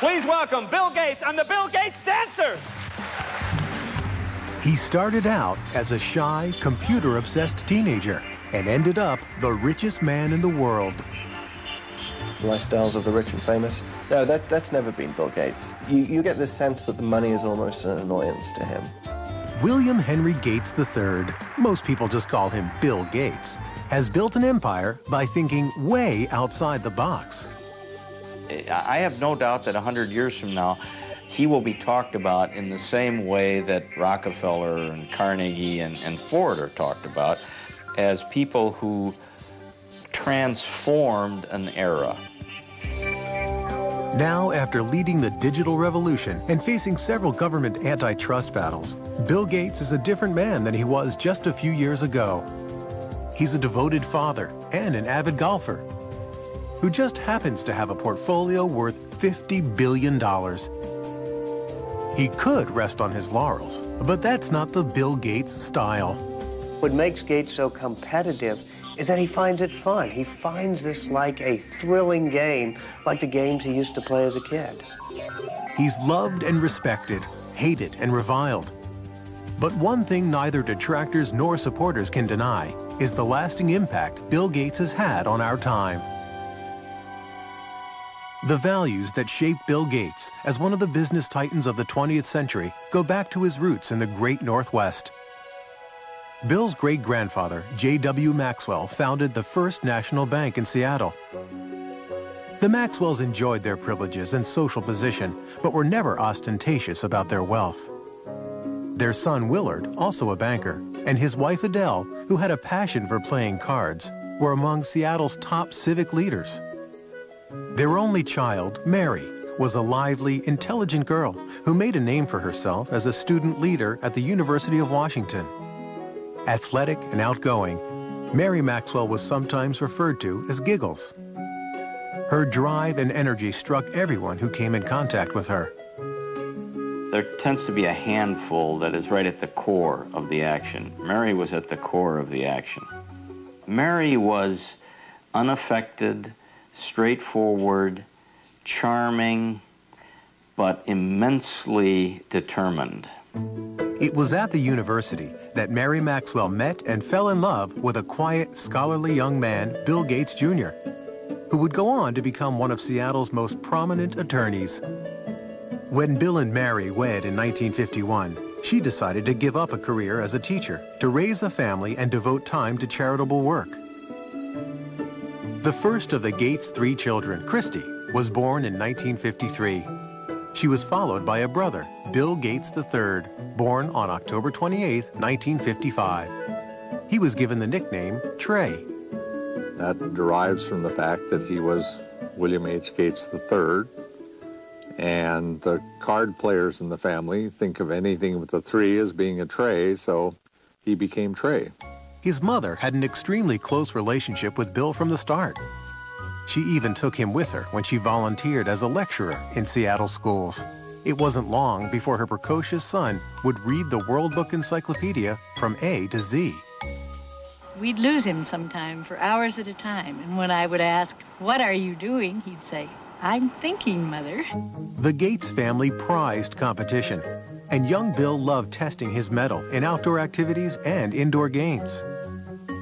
Please welcome Bill Gates and the Bill Gates Dancers. He started out as a shy, computer-obsessed teenager and ended up the richest man in the world. Lifestyles of the rich and famous. No, that's never been Bill Gates. You get the sense that the money is almost an annoyance to him. William Henry Gates III, most people just call him Bill Gates, has built an empire by thinking way outside the box. I have no doubt that 100 years from now, he will be talked about in the same way that Rockefeller and Carnegie and Ford are talked about, as people who transformed an era. Now, after leading the digital revolution and facing several government antitrust battles, Bill Gates is a different man than he was just a few years ago. He's a devoted father and an avid golfer who just happens to have a portfolio worth $50 billion. He could rest on his laurels, but that's not the Bill Gates style. What makes Gates so competitive is that he finds it fun. He finds this like a thrilling game, like the games he used to play as a kid. He's loved and respected, hated and reviled. But one thing neither detractors nor supporters can deny is the lasting impact Bill Gates has had on our time. The values that shaped Bill Gates as one of the business titans of the 20th century go back to his roots in the Great Northwest. Bill's great-grandfather, J.W. Maxwell, founded the first national bank in Seattle. The Maxwells enjoyed their privileges and social position, but were never ostentatious about their wealth. Their son, Willard, also a banker, and his wife, Adele, who had a passion for playing cards, were among Seattle's top civic leaders. Their only child, Mary, was a lively, intelligent girl who made a name for herself as a student leader at the University of Washington. Athletic and outgoing, Mary Maxwell was sometimes referred to as Giggles. Her drive and energy struck everyone who came in contact with her. There tends to be a handful that is right at the core of the action. Mary was at the core of the action. Mary was unaffected, straightforward, charming, but immensely determined. It was at the university that Mary Maxwell met and fell in love with a quiet, scholarly young man, Bill Gates Jr., who would go on to become one of Seattle's most prominent attorneys. When Bill and Mary wed in 1951, she decided to give up a career as a teacher to raise a family and devote time to charitable work. The first of the Gates' 3 children, Christy, was born in 1953. She was followed by a brother, Bill Gates III, born on October 28, 1955. He was given the nickname Trey. That derives from the fact that he was William H. Gates III, and the card players in the family think of anything with a 3 as being a Trey, so he became Trey. His mother had an extremely close relationship with Bill from the start. She even took him with her when she volunteered as a lecturer in Seattle schools. It wasn't long before her precocious son would read the World Book Encyclopedia from A to Z. We'd lose him sometime for hours at a time, and when I would ask, "What are you doing?" he'd say, "I'm thinking, Mother." The Gates family prized competition, and young Bill loved testing his mettle in outdoor activities and indoor games.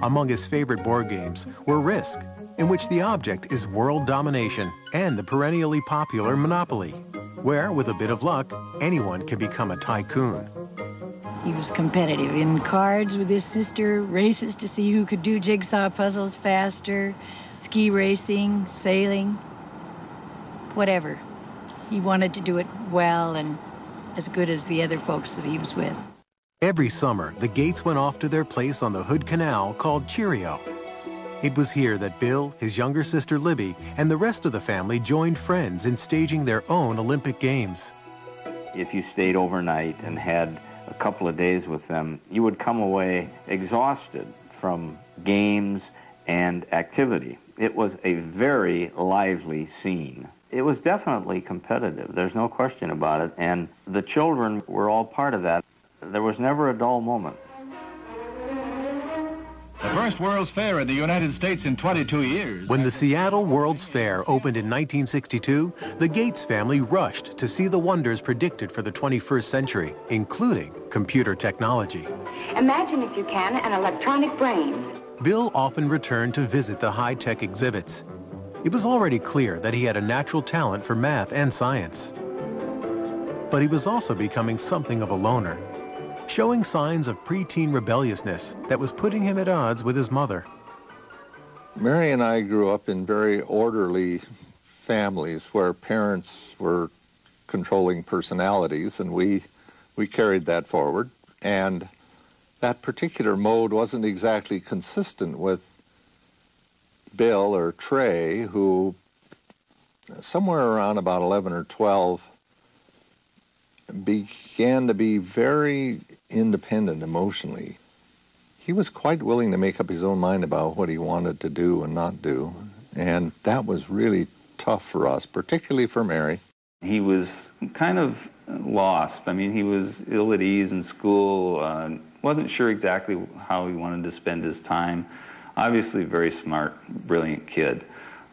Among his favorite board games were Risk, in which the object is world domination, and the perennially popular Monopoly, where, with a bit of luck, anyone can become a tycoon. He was competitive in cards with his sister, races to see who could do jigsaw puzzles faster, ski racing, sailing, whatever. He wanted to do it well and as good as the other folks that he was with. Every summer, the Gates went off to their place on the Hood Canal called Cheerio. It was here that Bill, his younger sister Libby, and the rest of the family joined friends in staging their own Olympic Games. If you stayed overnight and had a couple of days with them, you would come away exhausted from games and activity. It was a very lively scene. It was definitely competitive, there's no question about it, and the children were all part of that. There was never a dull moment. First World's Fair in the United States in 22 years. When the Seattle World's Fair opened in 1962, the Gates family rushed to see the wonders predicted for the 21st century, including computer technology. Imagine, if you can, an electronic brain. Bill often returned to visit the high-tech exhibits. It was already clear that he had a natural talent for math and science. But he was also becoming something of a loner, showing signs of preteen rebelliousness that was putting him at odds with his mother. Mary and I grew up in very orderly families where parents were controlling personalities, and we carried that forward. And that particular mode wasn't exactly consistent with Bill or Trey, who somewhere around about 11 or 12 began to be very independent emotionally. He was quite willing to make up his own mind about what he wanted to do and not do, and that was really tough for us, particularly for Mary. He was kind of lost. I mean, he was ill at ease in school, wasn't sure exactly how he wanted to spend his time. Obviously, very smart, brilliant kid,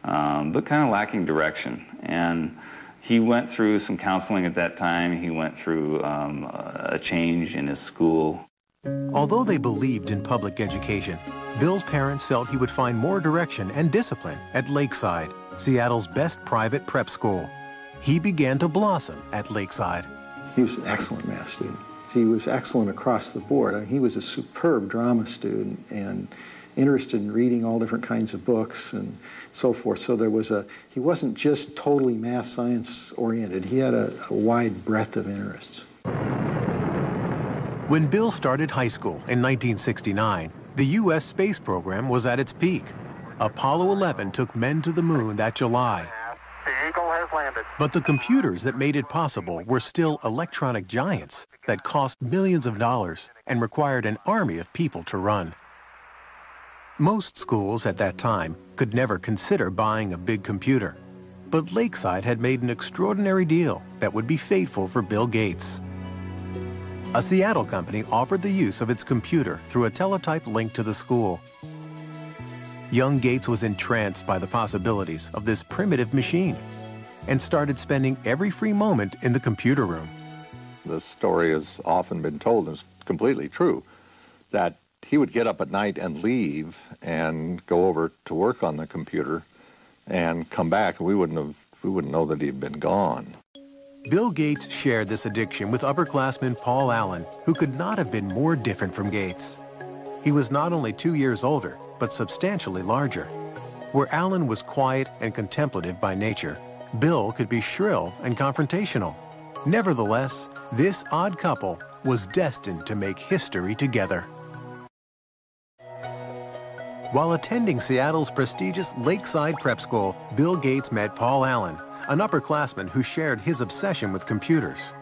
but kind of lacking direction. And he went through some counseling at that time. He went through a change in his school. Although they believed in public education, Bill's parents felt he would find more direction and discipline at Lakeside, Seattle's best private prep school. He began to blossom at Lakeside. He was an excellent math student. He was excellent across the board. I mean, he was a superb drama student and interested in reading all different kinds of books and so forth. So he wasn't just totally math science oriented. He had a wide breadth of interests. When Bill started high school in 1969, the U.S. space program was at its peak. Apollo 11 took men to the moon that July. The Eagle has landed. But the computers that made it possible were still electronic giants that cost millions of dollars and required an army of people to run. Most schools at that time could never consider buying a big computer, but Lakeside had made an extraordinary deal that would be fateful for Bill Gates. A Seattle company offered the use of its computer through a teletype linked to the school. Young Gates was entranced by the possibilities of this primitive machine and started spending every free moment in the computer room. The story has often been told, and it's completely true, that he would get up at night and leave and go over to work on the computer and come back, and we wouldn't know that he'd been gone. Bill Gates shared this addiction with upperclassman Paul Allen, who could not have been more different from Gates. He was not only 2 years older, but substantially larger. Where Allen was quiet and contemplative by nature, Bill could be shrill and confrontational. Nevertheless, this odd couple was destined to make history together. While attending Seattle's prestigious Lakeside Prep School, Bill Gates met Paul Allen, an upperclassman who shared his obsession with computers.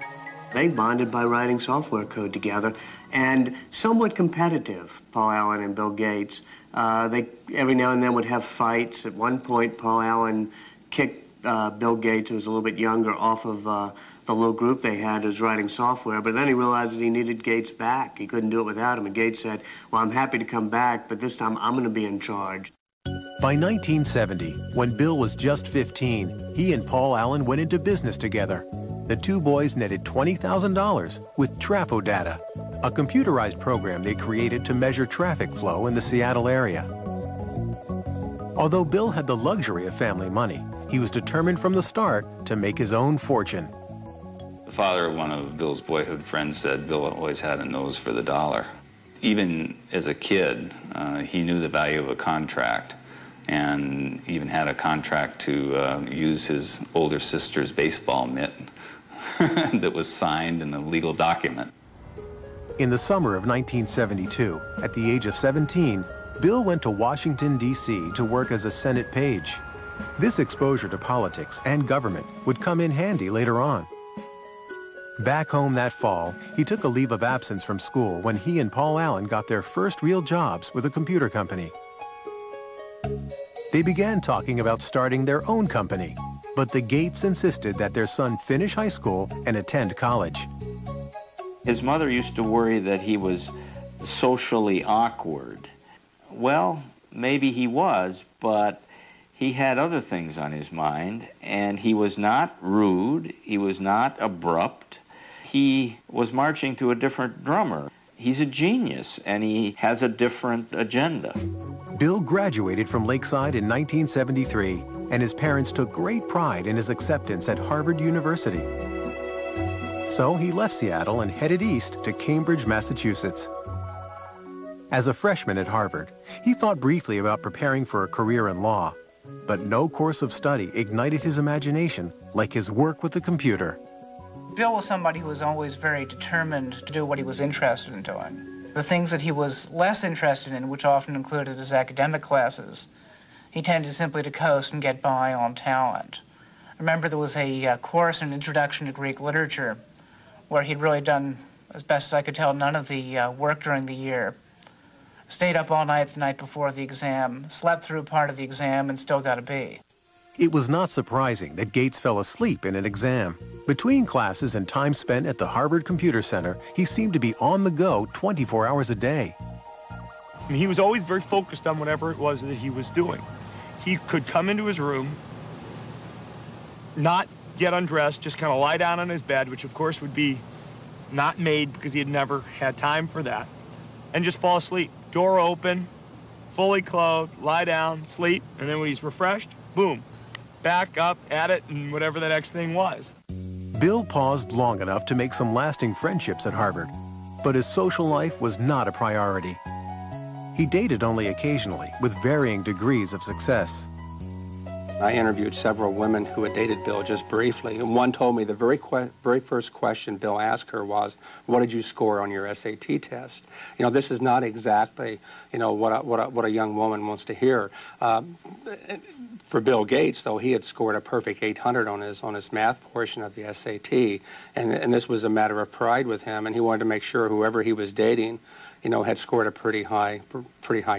They bonded by writing software code together, and somewhat competitive, Paul Allen and Bill Gates. They every now and then would have fights. At one point, Paul Allen kicked Bill Gates, who was a little bit younger, off of the little group they had who was writing software, but then he realized that he needed Gates back. He couldn't do it without him, and Gates said, well, I'm happy to come back, but this time I'm going to be in charge. By 1970, when Bill was just 15, he and Paul Allen went into business together. The two boys netted $20,000 with TrafoData, a computerized program they created to measure traffic flow in the Seattle area. Although Bill had the luxury of family money, he was determined from the start to make his own fortune. The father of one of Bill's boyhood friends said Bill always had a nose for the dollar. Even as a kid, he knew the value of a contract, and even had a contract to use his older sister's baseball mitt that was signed in a legal document. In the summer of 1972, at the age of 17, Bill went to Washington, D.C. to work as a Senate page. This exposure to politics and government would come in handy later on. Back home that fall, he took a leave of absence from school when he and Paul Allen got their first real jobs with a computer company. They began talking about starting their own company, but the Gates insisted that their son finish high school and attend college. His mother used to worry that he was socially awkward. Well, maybe he was, but he had other things on his mind, and he was not rude, he was not abrupt. He was marching to a different drummer. He's a genius, and he has a different agenda. Bill graduated from Lakeside in 1973, and his parents took great pride in his acceptance at Harvard University. So he left Seattle and headed east to Cambridge, Massachusetts. As a freshman at Harvard, he thought briefly about preparing for a career in law, but no course of study ignited his imagination like his work with the computer. Bill was somebody who was always very determined to do what he was interested in doing. The things that he was less interested in, which often included his academic classes, he tended simply to coast and get by on talent. I remember there was a course in Introduction to Greek Literature where he'd really done, as best as I could tell, none of the work during the year. Stayed up all night the night before the exam, slept through part of the exam, and still got a B. It was not surprising that Gates fell asleep in an exam. Between classes and time spent at the Harvard Computer Center, he seemed to be on the go 24 hours a day. I mean, he was always very focused on whatever it was that he was doing. He could come into his room, not get undressed, just kind of lie down on his bed, which of course would be not made because he had never had time for that, and just fall asleep. Door open, fully clothed, lie down, sleep, and then when he's refreshed, boom, back up at it and whatever the next thing was. Bill paused long enough to make some lasting friendships at Harvard, but his social life was not a priority. He dated only occasionally, with varying degrees of success. I interviewed several women who had dated Bill just briefly, and one told me the very first question Bill asked her was, "What did you score on your SAT test?" You know, this is not exactly, you know, what a young woman wants to hear. For Bill Gates, though, he had scored a perfect 800 on his math portion of the SAT, and this was a matter of pride with him, and he wanted to make sure whoever he was dating, you know, had scored a pretty high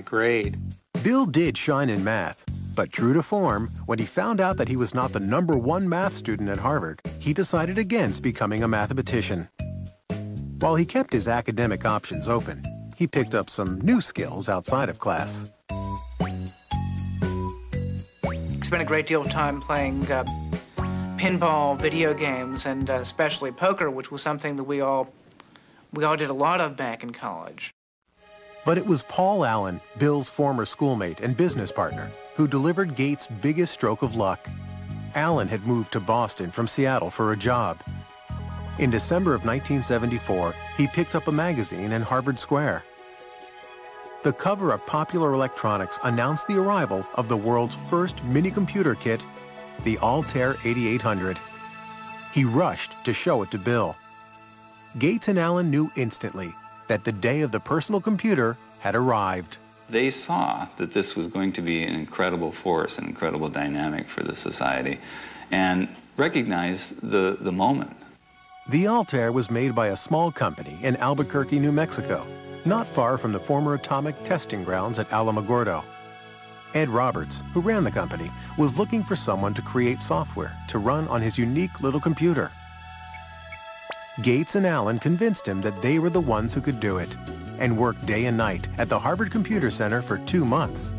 grade. Bill did shine in math, but true to form, when he found out that he was not the #1 math student at Harvard, he decided against becoming a mathematician. While he kept his academic options open, he picked up some new skills outside of class. Spent a great deal of time playing pinball, video games, and especially poker, which was something that we all did a lot of back in college. But it was Paul Allen, Bill's former schoolmate and business partner, who delivered Gates' biggest stroke of luck. Allen had moved to Boston from Seattle for a job. In December of 1974, he picked up a magazine in Harvard Square. The cover of Popular Electronics announced the arrival of the world's first mini-computer kit, the Altair 8800. He rushed to show it to Bill. Gates and Allen knew instantly that the day of the personal computer had arrived. They saw that this was going to be an incredible force, an incredible dynamic for the society, and recognized the moment. The Altair was made by a small company in Albuquerque, New Mexico, not far from the former atomic testing grounds at Alamogordo. Ed Roberts, who ran the company, was looking for someone to create software to run on his unique little computer. Gates and Allen convinced him that they were the ones who could do it, and worked day and night at the Harvard Computer Center for 2 months.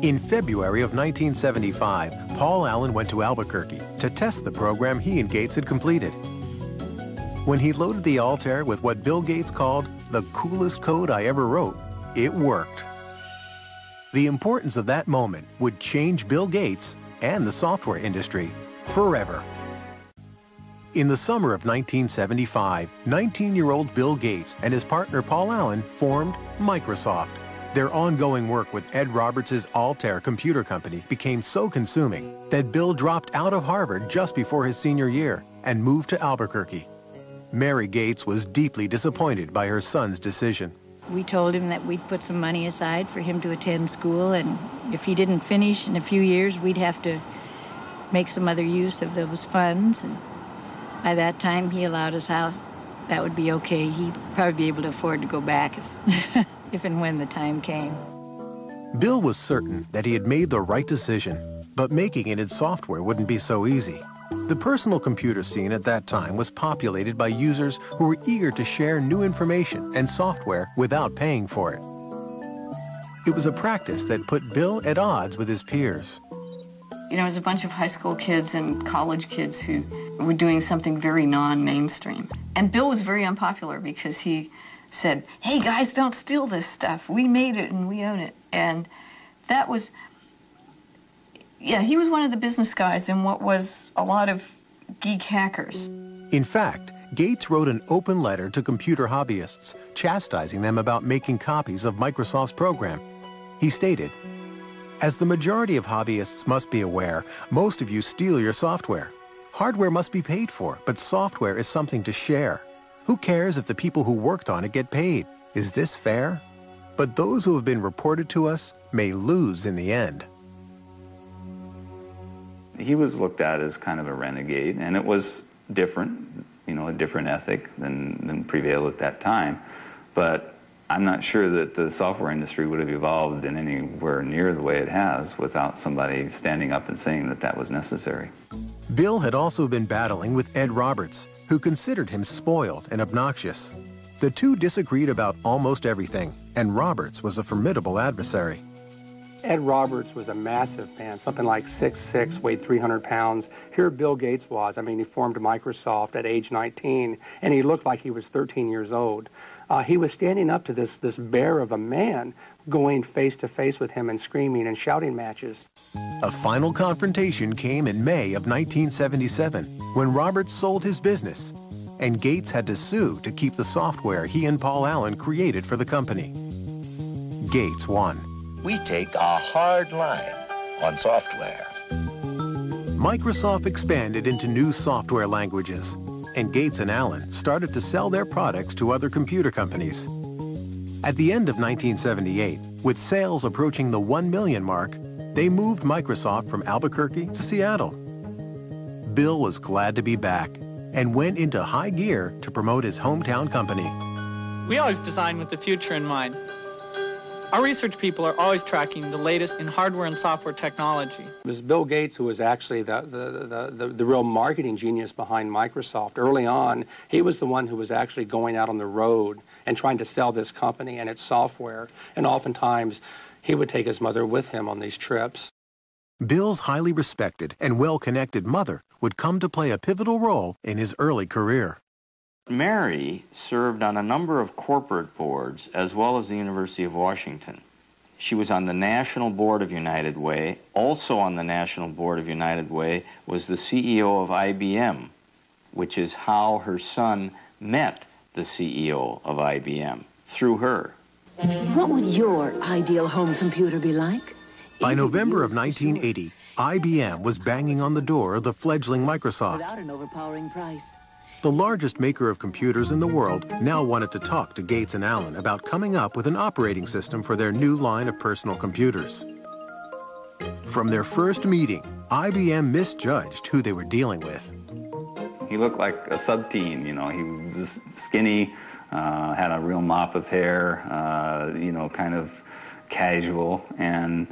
In February of 1975, Paul Allen went to Albuquerque to test the program he and Gates had completed. When he loaded the Altair with what Bill Gates called the coolest code I ever wrote, it worked. The importance of that moment would change Bill Gates and the software industry forever. In the summer of 1975, 19-year-old Bill Gates and his partner Paul Allen formed Microsoft. Their ongoing work with Ed Roberts' Altair computer company became so consuming that Bill dropped out of Harvard just before his senior year and moved to Albuquerque. Mary Gates was deeply disappointed by her son's decision. We told him that we'd put some money aside for him to attend school, and if he didn't finish in a few years, we'd have to make some other use of those funds. And by that time, he allowed us out. That would be okay. He'd probably be able to afford to go back if and when the time came. Bill was certain that he had made the right decision, but making it in software wouldn't be so easy. The personal computer scene at that time was populated by users who were eager to share new information and software without paying for it. It was a practice that put Bill at odds with his peers. You know, it was a bunch of high school kids and college kids who were doing something very non-mainstream. And Bill was very unpopular because he said, hey guys, don't steal this stuff. We made it and we own it. And that was, yeah, he was one of the business guys in what was a lot of geek hackers. In fact, Gates wrote an open letter to computer hobbyists, chastising them about making copies of Microsoft's program. He stated, as the majority of hobbyists must be aware, most of you steal your software. Hardware must be paid for, but software is something to share. Who cares if the people who worked on it get paid? Is this fair? But those who have been reported to us may lose in the end. He was looked at as kind of a renegade, and it was different, you know, a different ethic than prevailed at that time. But I'm not sure that the software industry would have evolved in anywhere near the way it has without somebody standing up and saying that that was necessary. Bill had also been battling with Ed Roberts, who considered him spoiled and obnoxious. The two disagreed about almost everything, and Roberts was a formidable adversary. Ed Roberts was a massive man, something like 6'6", weighed 300 pounds. Here Bill Gates was. I mean, he formed Microsoft at age 19, and he looked like he was 13 years old. He was standing up to this bear of a man, going face-to-face with him and screaming and shouting matches. A final confrontation came in May of 1977, when Roberts sold his business, and Gates had to sue to keep the software he and Paul Allen created for the company. Gates won. We take a hard line on software. Microsoft expanded into new software languages, and Gates and Allen started to sell their products to other computer companies. At the end of 1978, with sales approaching the 1 million mark, they moved Microsoft from Albuquerque to Seattle. Bill was glad to be back and went into high gear to promote his hometown company. We always design with the future in mind. Our research people are always tracking the latest in hardware and software technology. It was Bill Gates who was actually the real marketing genius behind Microsoft. Early on, he was the one who was actually going out on the road and trying to sell this company and its software. And oftentimes, he would take his mother with him on these trips. Bill's highly respected and well-connected mother would come to play a pivotal role in his early career. Mary served on a number of corporate boards as well as the University of Washington. She was on the National Board of United Way. Also on the National Board of United Way was the CEO of IBM, which is how her son met the CEO of IBM, through her. What would your ideal home computer be like? By November of 1980, IBM was banging on the door of the fledgling Microsoft. Without an overpowering price. The largest maker of computers in the world now wanted to talk to Gates and Allen about coming up with an operating system for their new line of personal computers. From their first meeting, IBM misjudged who they were dealing with. He looked like a sub-teen, you know. He was skinny, had a real mop of hair, you know, kind of casual, and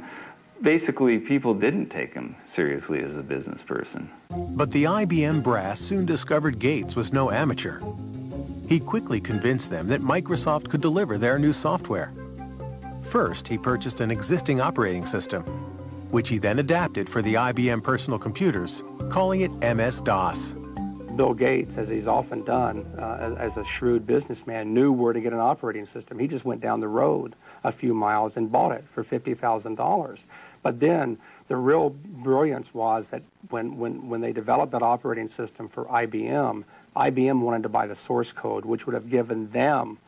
basically people didn't take him seriously as a business person. But the IBM brass soon discovered Gates was no amateur. He quickly convinced them that Microsoft could deliver their new software. First, he purchased an existing operating system, which he then adapted for the IBM personal computers, calling it MS-DOS. Bill Gates, as he's often done as a shrewd businessman, knew where to get an operating system. He just went down the road a few miles and bought it for $50,000. But then the real brilliance was that when they developed that operating system for IBM, IBM wanted to buy the source code, which would have given them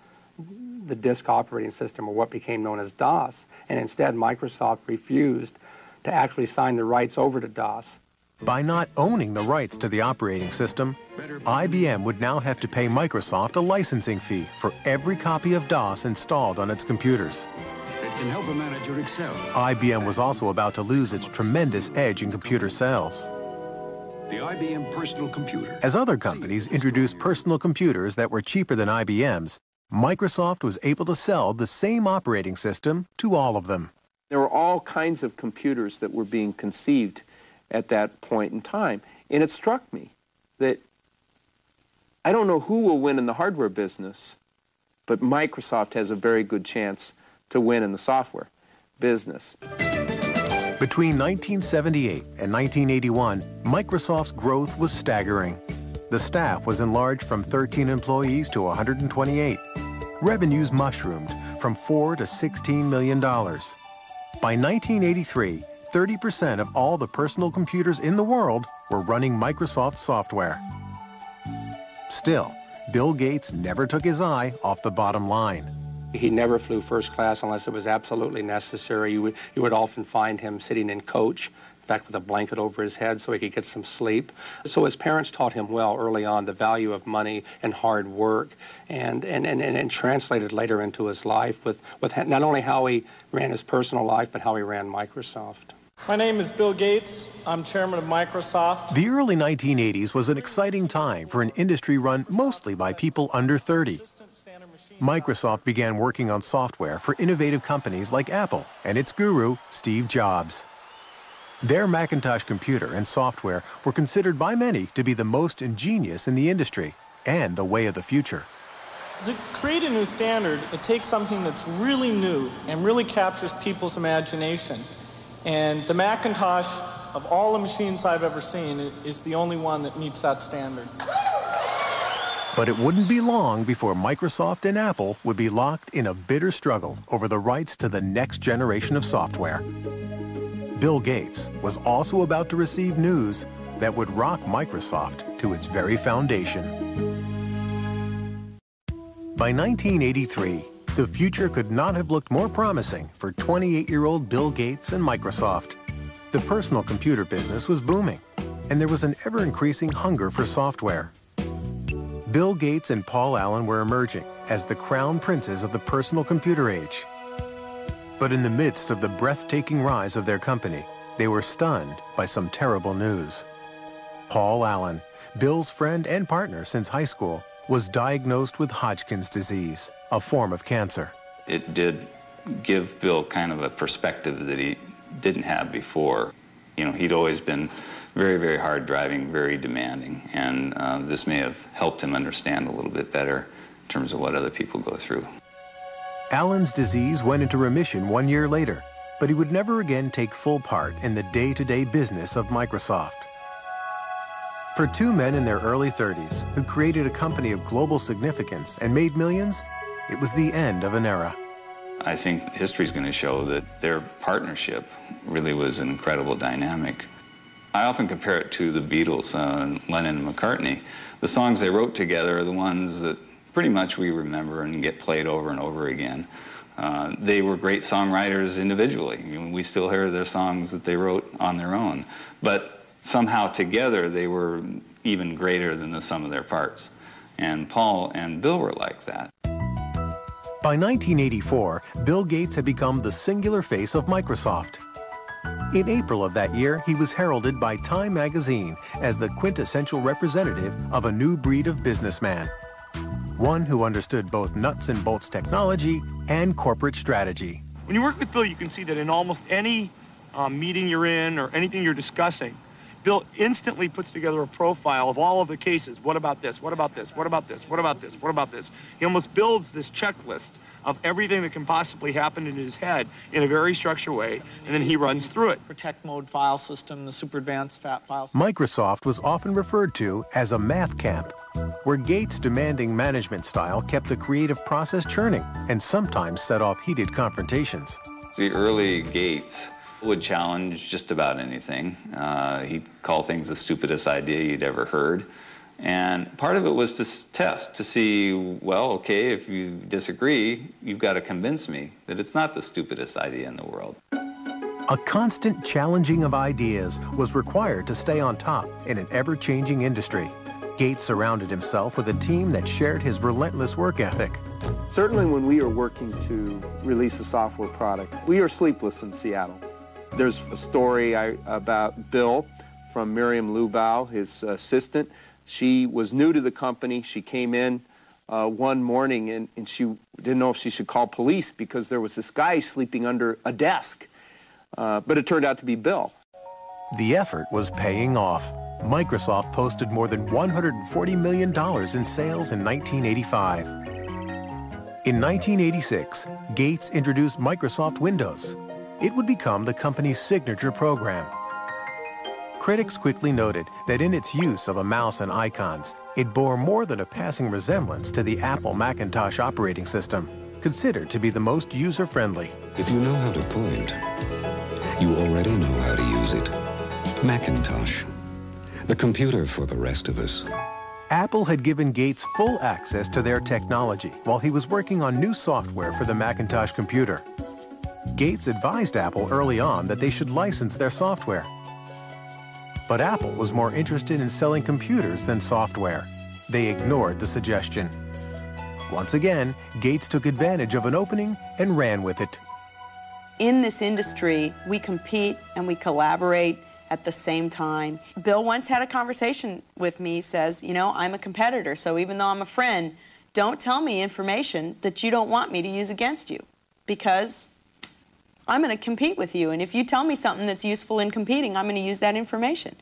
the disk operating system, or what became known as DOS. And instead, Microsoft refused to actually sign the rights over to DOS. By not owning the rights to the operating system, IBM would now have to pay Microsoft a licensing fee for every copy of DOS installed on its computers. It can help a manager excel. IBM was also about to lose its tremendous edge in computer sales. The IBM personal computer. As other companies introduced personal computers that were cheaper than IBM's, Microsoft was able to sell the same operating system to all of them. There were all kinds of computers that were being conceived at that point in time. And it struck me that I don't know who will win in the hardware business, but Microsoft has a very good chance to win in the software. business. Between 1978 and 1981, Microsoft's growth was staggering. The staff was enlarged from 13 employees to 128. Revenues mushroomed from $4 to $16 million. By 1983, 30% of all the personal computers in the world were running Microsoft software. Still, Bill Gates never took his eye off the bottom line. He never flew first class unless it was absolutely necessary. You would often find him sitting in coach, in fact, with a blanket over his head so he could get some sleep. So his parents taught him well early on the value of money and hard work, and translated later into his life with not only how he ran his personal life, but how he ran Microsoft. My name is Bill Gates. I'm chairman of Microsoft. The early 1980s was an exciting time for an industry run mostly by people under 30. Microsoft began working on software for innovative companies like Apple and its guru, Steve Jobs. Their Macintosh computer and software were considered by many to be the most ingenious in the industry and the way of the future. To create a new standard, it takes something that's really new and really captures people's imagination. And the Macintosh, of all the machines I've ever seen, is the only one that meets that standard. But it wouldn't be long before Microsoft and Apple would be locked in a bitter struggle over the rights to the next generation of software. Bill Gates was also about to receive news that would rock Microsoft to its very foundation. By 1983, the future could not have looked more promising for 28-year-old Bill Gates and Microsoft. The personal computer business was booming, and there was an ever-increasing hunger for software. Bill Gates and Paul Allen were emerging as the crown princes of the personal computer age. But in the midst of the breathtaking rise of their company, they were stunned by some terrible news. Paul Allen, Bill's friend and partner since high school, was diagnosed with Hodgkin's disease, a form of cancer. It did give Bill kind of a perspective that he didn't have before. You know, he'd always been very, very hard driving, very demanding, and this may have helped him understand a little bit better in terms of what other people go through. Allen's disease went into remission 1 year later, but he would never again take full part in the day-to-day business of Microsoft. For two men in their early 30s who created a company of global significance and made millions, it was the end of an era. I think history's going to show that their partnership really was an incredible dynamic. I often compare it to the Beatles, Lennon and McCartney. The songs they wrote together are the ones that pretty much we remember and get played over and over again. They were great songwriters individually. You know, we still hear their songs that they wrote on their own. But somehow together they were even greater than the sum of their parts. And Paul and Bill were like that. By 1984, Bill Gates had become the singular face of Microsoft. In April of that year, he was heralded by Time magazine as the quintessential representative of a new breed of businessman. One who understood both nuts and bolts technology and corporate strategy. When you work with Bill, you can see that in almost any meeting you're in or anything you're discussing, Bill instantly puts together a profile of all of the cases. What about this? What about this? What about this? What about this? What about this? He almost builds this checklist of everything that can possibly happen in his head in a very structured way, and then he runs through it. Protect mode file system, the super advanced file system. Microsoft was often referred to as a math camp, where Gates' demanding management style kept the creative process churning and sometimes set off heated confrontations. The early Gates would challenge just about anything. He'd call things the stupidest idea you'd ever heard. And part of it was to test, to see, well, okay, if you disagree, you've got to convince me that it's not the stupidest idea in the world. A constant challenging of ideas was required to stay on top in an ever-changing industry. Gates surrounded himself with a team that shared his relentless work ethic. Certainly when we are working to release a software product, we are sleepless in Seattle. There's a story about Bill from Miriam Lubau, his assistant. She was new to the company. She came in one morning and she didn't know if she should call police because there was this guy sleeping under a desk. But it turned out to be Bill. The effort was paying off. Microsoft posted more than $140 million in sales in 1985. In 1986, Gates introduced Microsoft Windows. it would become the company's signature program. Critics quickly noted that in its use of a mouse and icons, it bore more than a passing resemblance to the Apple Macintosh operating system, considered to be the most user-friendly. If you know how to point, you already know how to use it. Macintosh, the computer for the rest of us. Apple had given Gates full access to their technology while he was working on new software for the Macintosh computer. Gates advised Apple early on that they should license their software. But Apple was more interested in selling computers than software. They ignored the suggestion. Once again, Gates took advantage of an opening and ran with it. In this industry, we compete and we collaborate at the same time. Bill once had a conversation with me, says, you know, I'm a competitor, so even though I'm a friend, don't tell me information that you don't want me to use against you, because I'm going to compete with you, and if you tell me something that's useful in competing, I'm going to use that information.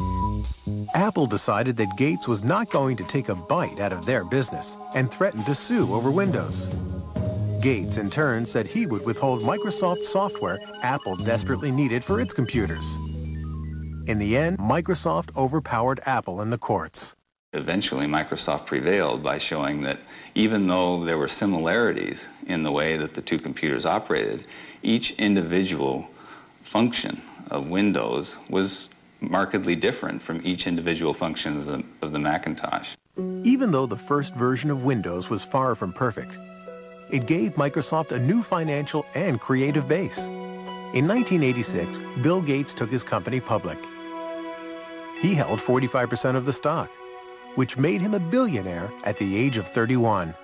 Apple decided that Gates was not going to take a bite out of their business and threatened to sue over Windows. Gates, in turn, said he would withhold Microsoft software Apple desperately needed for its computers. In the end, Microsoft overpowered Apple in the courts. Eventually, Microsoft prevailed by showing that even though there were similarities in the way that the two computers operated, each individual function of Windows was markedly different from each individual function of the Macintosh. Even though the first version of Windows was far from perfect, it gave Microsoft a new financial and creative base. In 1986, Bill Gates took his company public. He held 45% of the stock, which made him a billionaire at the age of 31.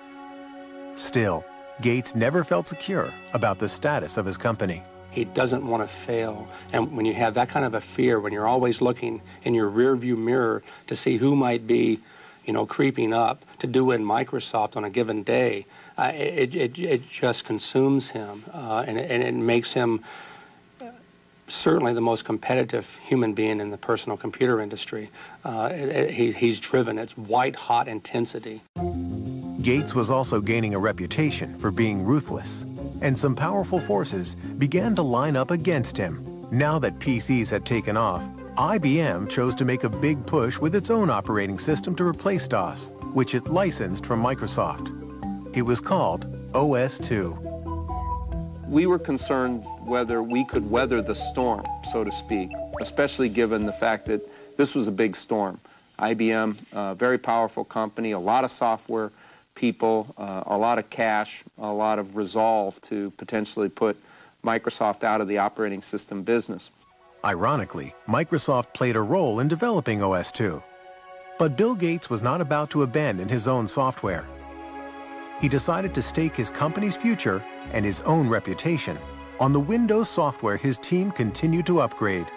Still, Gates never felt secure about the status of his company. He doesn't want to fail. And when you have that kind of a fear, when you're always looking in your rearview mirror to see who might be, you know, creeping up to do in Microsoft on a given day, it just consumes him, and it makes him certainly the most competitive human being in the personal computer industry. He's driven. It's white-hot intensity. Gates was also gaining a reputation for being ruthless, and some powerful forces began to line up against him. Now that PCs had taken off, IBM chose to make a big push with its own operating system to replace DOS, which it licensed from Microsoft. It was called OS/2. We were concerned whether we could weather the storm, so to speak, especially given the fact that this was a big storm. IBM, a very powerful company, a lot of software people, a lot of cash, a lot of resolve to potentially put Microsoft out of the operating system business. Ironically, Microsoft played a role in developing OS/2. But Bill Gates was not about to abandon his own software. He decided to stake his company's future and his own reputation on the Windows software his team continued to upgrade,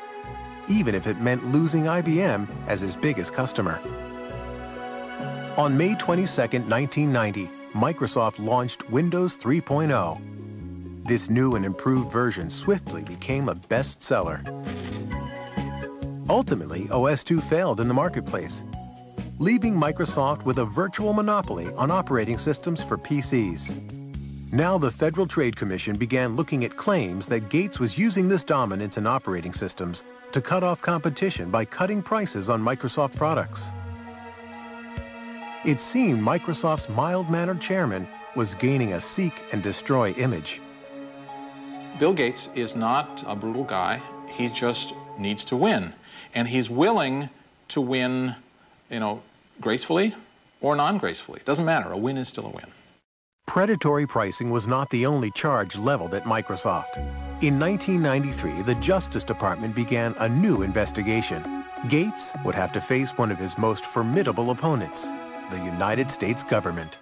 even if it meant losing IBM as his biggest customer. On May 22, 1990, Microsoft launched Windows 3.0. This new and improved version swiftly became a bestseller. Ultimately, OS/2 failed in the marketplace, leaving Microsoft with a virtual monopoly on operating systems for PCs. Now the Federal Trade Commission began looking at claims that Gates was using this dominance in operating systems to cut off competition by cutting prices on Microsoft products. It seemed Microsoft's mild-mannered chairman was gaining a seek and destroy image. Bill Gates is not a brutal guy. He just needs to win. And he's willing to win, gracefully or non-gracefully. It doesn't matter. A win is still a win. Predatory pricing was not the only charge leveled at Microsoft. In 1993, the Justice Department began a new investigation. Gates would have to face one of his most formidable opponents, the United States government.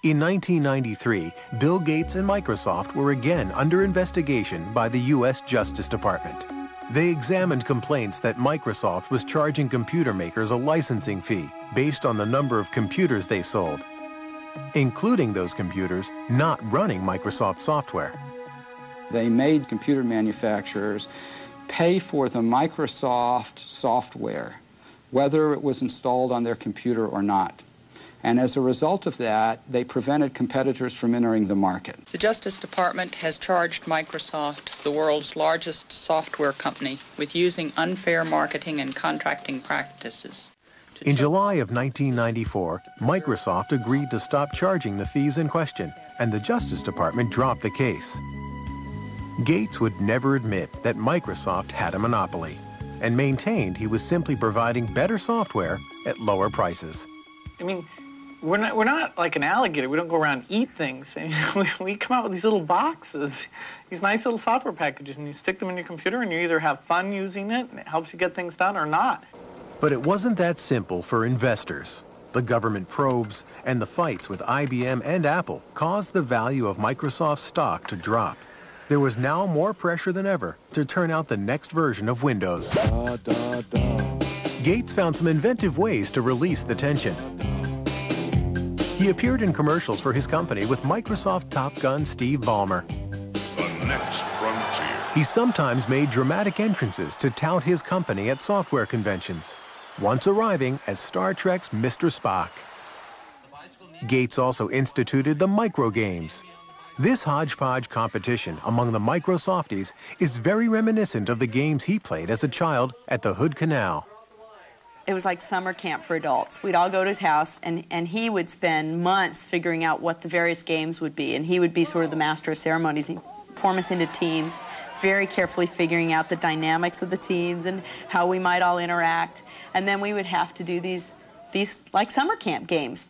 In 1993, Bill Gates and Microsoft were again under investigation by the U.S. Justice Department. They examined complaints that Microsoft was charging computer makers a licensing fee based on the number of computers they sold, including those computers not running Microsoft software. They made computer manufacturers pay for the Microsoft software, whether it was installed on their computer or not. And as a result of that, they prevented competitors from entering the market. The Justice Department has charged Microsoft, the world's largest software company, with using unfair marketing and contracting practices. In July of 1994, Microsoft agreed to stop charging the fees in question, and the Justice Department dropped the case. Gates would never admit that Microsoft had a monopoly, and maintained he was simply providing better software at lower prices. I mean, we're not like an alligator. We don't go around and eat things. We come out with these little boxes, these nice little software packages, and you stick them in your computer, and you either have fun using it, and it helps you get things done, or not. But it wasn't that simple for investors. The government probes and the fights with IBM and Apple caused the value of Microsoft's stock to drop. There was now more pressure than ever to turn out the next version of Windows. Gates found some inventive ways to release the tension. He appeared in commercials for his company with Microsoft Top Gun Steve Ballmer. The next frontier. He sometimes made dramatic entrances to tout his company at software conventions, once arriving as Star Trek's Mr. Spock. Gates also instituted the micro games. This hodgepodge competition among the Microsofties is very reminiscent of the games he played as a child at the Hood Canal. It was like summer camp for adults. We'd all go to his house, and he would spend months figuring out what the various games would be, and he would be sort of the master of ceremonies. He'd form us into teams, very carefully figuring out the dynamics of the teams and how we might all interact. And then we would have to do these like summer camp games.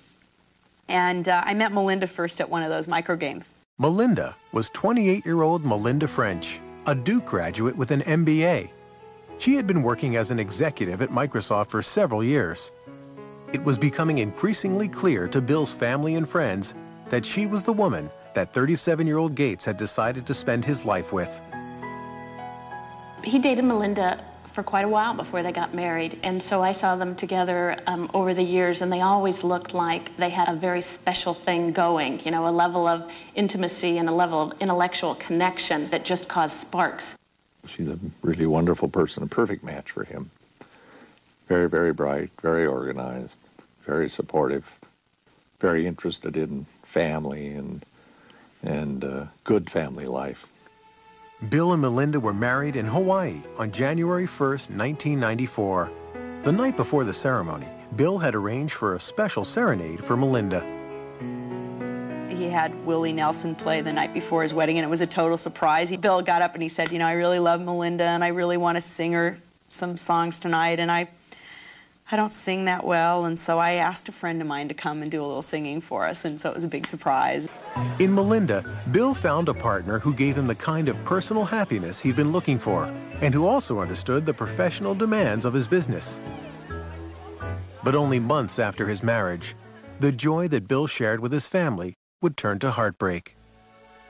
And I met Melinda first at one of those micro games. Melinda was 28-year-old Melinda French, a Duke graduate with an MBA. She had been working as an executive at Microsoft for several years. It was becoming increasingly clear to Bill's family and friends that she was the woman that 37-year-old Gates had decided to spend his life with. He dated Melinda for quite a while before they got married, and so I saw them together over the years, and they always looked like they had a very special thing going, you know, a level of intimacy and a level of intellectual connection that just caused sparks. She's a really wonderful person, a perfect match for him. Very, very bright, very organized, very supportive, very interested in family and good family life. Bill and Melinda were married in Hawaii on January 1st, 1994. The night before the ceremony, Bill had arranged for a special serenade for Melinda. He had Willie Nelson play the night before his wedding, and it was a total surprise. Bill got up and he said, you know, I really love Melinda, and I really want to sing her some songs tonight, and I don't sing that well, and so I asked a friend of mine to come and do a little singing for us, and so it was a big surprise. In Melinda, Bill found a partner who gave him the kind of personal happiness he'd been looking for, and who also understood the professional demands of his business. But only months after his marriage, the joy that Bill shared with his family would turn to heartbreak.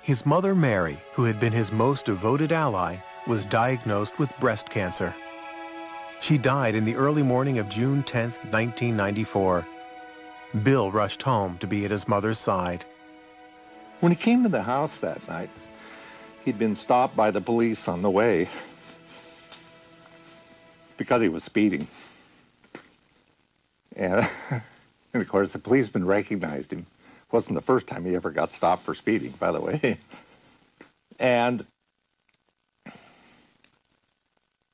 His mother, Mary, who had been his most devoted ally, was diagnosed with breast cancer. She died in the early morning of June 10, 1994. Bill rushed home to be at his mother's side. When he came to the house that night, he'd been stopped by the police on the way because he was speeding. And of course, the policeman recognized him. It wasn't the first time he ever got stopped for speeding, by the way. And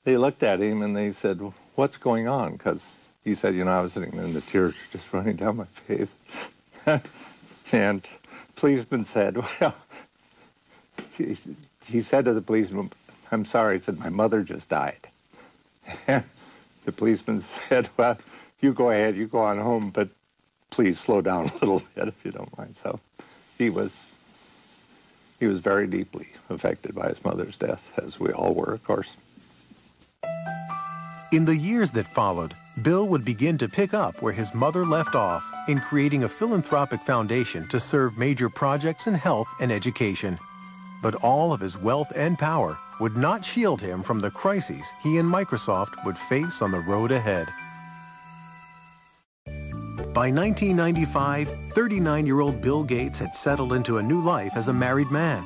they looked at him and they said, what's going on? Because he said, you know, I was sitting there and the tears were just running down my face. And the policeman said, well, he said to the policeman, I'm sorry, he said, my mother just died. And the policeman said, well, you go ahead, you go on home, but please slow down a little bit if you don't mind. So he was very deeply affected by his mother's death, as we all were, of course. In the years that followed, Bill would begin to pick up where his mother left off in creating a philanthropic foundation to serve major projects in health and education. But all of his wealth and power would not shield him from the crises he and Microsoft would face on the road ahead. By 1995, 39-year-old Bill Gates had settled into a new life as a married man.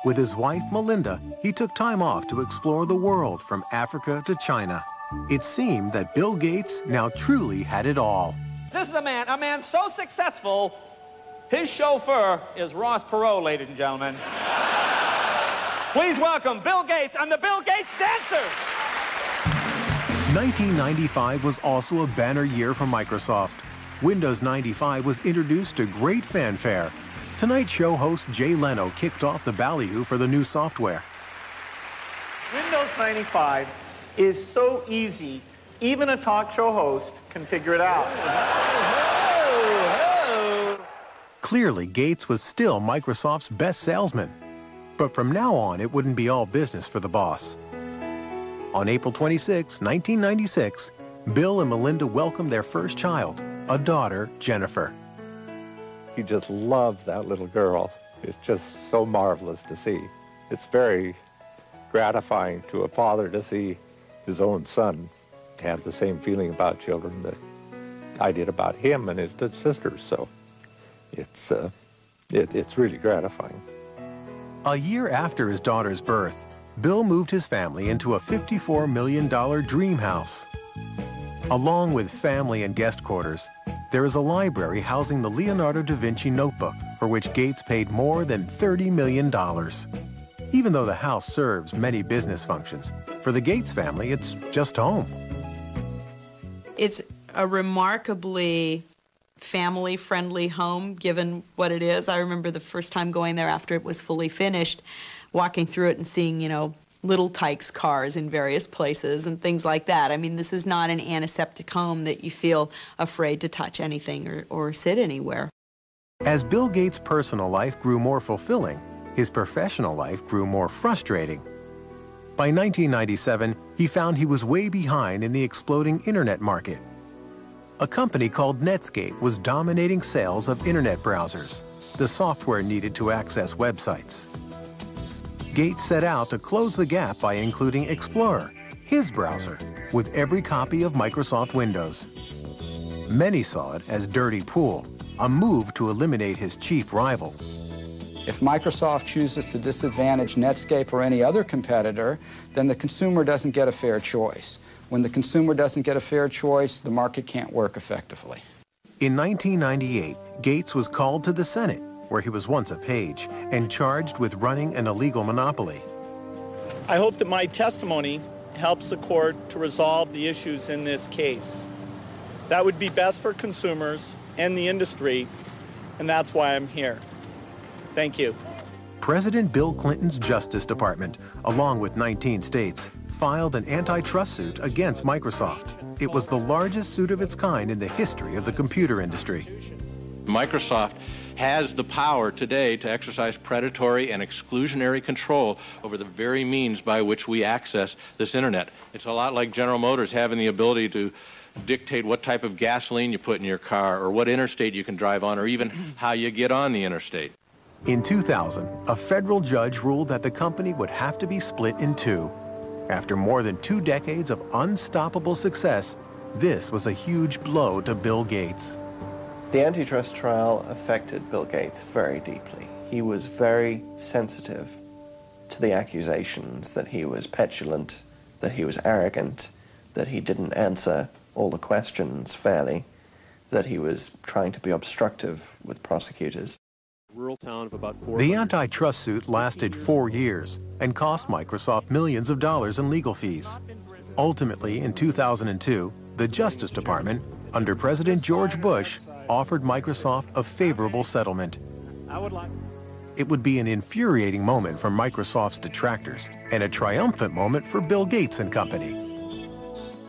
With his wife, Melinda, he took time off to explore the world from Africa to China. It seemed that Bill Gates now truly had it all. This is a man so successful, his chauffeur is Ross Perot, ladies and gentlemen. Please welcome Bill Gates and the Bill Gates Dancers. 1995 was also a banner year for Microsoft. Windows 95 was introduced to great fanfare. Tonight Show host Jay Leno kicked off the ballyhoo for the new software. Windows 95 is so easy, even a talk show host can figure it out. Clearly, Gates was still Microsoft's best salesman. But from now on, it wouldn't be all business for the boss. On April 26, 1996, Bill and Melinda welcomed their first child, a daughter, Jennifer. He just loves that little girl. It's just so marvelous to see. It's very gratifying to a father to see his own son have the same feeling about children that I did about him and his sisters. So it's really gratifying. A year after his daughter's birth, Bill moved his family into a $54 million dream house. Along with family and guest quarters, there is a library housing the Leonardo da Vinci notebook, for which Gates paid more than $30 million. Even though the house serves many business functions, for the Gates family, it's just home. It's a remarkably family-friendly home, given what it is. I remember the first time going there after it was fully finished, walking through it and seeing, you know, little Tykes cars in various places and things like that. I mean, this is not an antiseptic home that you feel afraid to touch anything or sit anywhere. As Bill Gates' personal life grew more fulfilling, his professional life grew more frustrating. By 1997, he found he was way behind in the exploding internet market. A company called Netscape was dominating sales of internet browsers, the software needed to access websites. Gates set out to close the gap by including Explorer, his browser, with every copy of Microsoft Windows. Many saw it as dirty pool, a move to eliminate his chief rival. If Microsoft chooses to disadvantage Netscape or any other competitor, then the consumer doesn't get a fair choice. When the consumer doesn't get a fair choice, the market can't work effectively. In 1998, Gates was called to the Senate, where he was once a page, and charged with running an illegal monopoly. I hope that my testimony helps the court to resolve the issues in this case. That would be best for consumers and the industry, and that's why I'm here. Thank you. President Bill Clinton's Justice Department, along with 19 states, filed an antitrust suit against Microsoft. It was the largest suit of its kind in the history of the computer industry. Microsoft has the power today to exercise predatory and exclusionary control over the very means by which we access this internet. It's a lot like General Motors having the ability to dictate what type of gasoline you put in your car, or what interstate you can drive on, or even how you get on the interstate. In 2000, a federal judge ruled that the company would have to be split in two. After more than 2 decades of unstoppable success, this was a huge blow to Bill Gates. The antitrust trial affected Bill Gates very deeply. He was very sensitive to the accusations that he was petulant, that he was arrogant, that he didn't answer all the questions fairly, that he was trying to be obstructive with prosecutors. Rural town of about 400. The antitrust suit lasted 4 years and cost Microsoft millions of dollars in legal fees. Ultimately, in 2002, the Justice Department, under President George Bush, offered Microsoft a favorable settlement. It would be an infuriating moment for Microsoft's detractors and a triumphant moment for Bill Gates and company.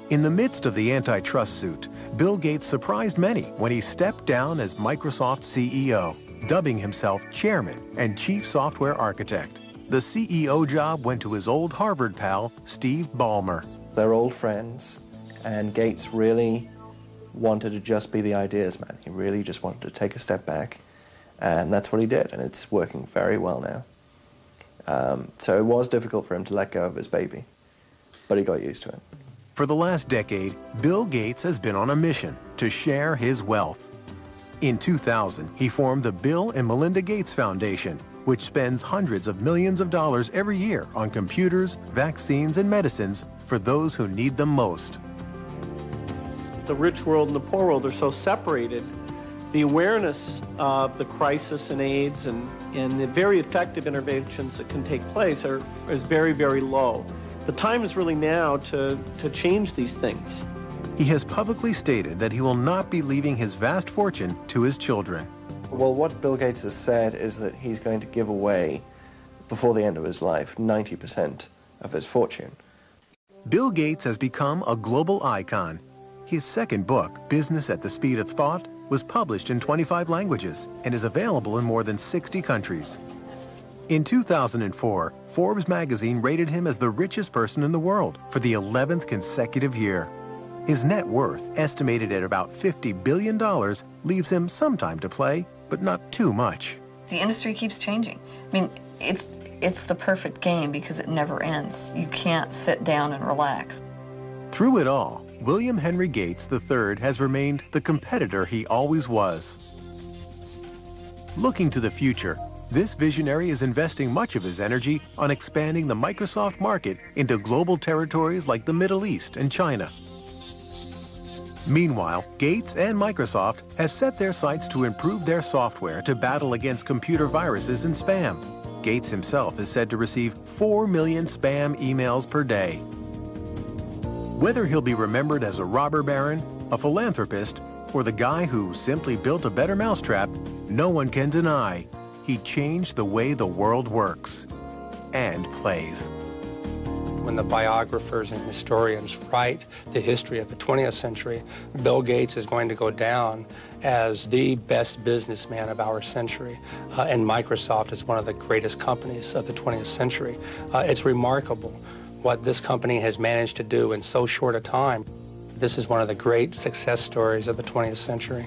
In the midst of the antitrust suit, Bill Gates surprised many when he stepped down as Microsoft's CEO, dubbing himself chairman and chief software architect. The CEO job went to his old Harvard pal, Steve Ballmer. They're old friends, and Gates really wanted to just be the ideas man. He really just wanted to take a step back, and that's what he did, and it's working very well now. So it was difficult for him to let go of his baby, but he got used to it. For the last decade, Bill Gates has been on a mission to share his wealth. In 2000, he formed the Bill and Melinda Gates Foundation, which spends hundreds of millions of dollars every year on computers, vaccines, and medicines for those who need them most. the rich world and the poor world are so separated, the awareness of the crisis in AIDS and the very effective interventions that can take place is very, very low. The time is really now to change these things. He has publicly stated that he will not be leaving his vast fortune to his children. Well, what Bill Gates has said is that he's going to give away, before the end of his life, 90% of his fortune. Bill Gates has become a global icon. His second book, Business at the Speed of Thought, was published in 25 languages and is available in more than 60 countries. In 2004, Forbes magazine rated him as the richest person in the world for the 11th consecutive year. His net worth, estimated at about $50 billion, leaves him some time to play, but not too much. The industry keeps changing. I mean, it's the perfect game because it never ends. You can't sit down and relax. Through it all, William Henry Gates III has remained the competitor he always was. Looking to the future, this visionary is investing much of his energy on expanding the Microsoft market into global territories like the Middle East and China. Meanwhile, Gates and Microsoft have set their sights to improve their software to battle against computer viruses and spam. Gates himself is said to receive 4 million spam emails per day. Whether he'll be remembered as a robber baron, a philanthropist, or the guy who simply built a better mousetrap, no one can deny he changed the way the world works and plays. When the biographers and historians write the history of the 20th century, Bill Gates is going to go down as the best businessman of our century, and Microsoft is one of the greatest companies of the 20th century. It's remarkable what this company has managed to do in so short a time. This is one of the great success stories of the 20th century.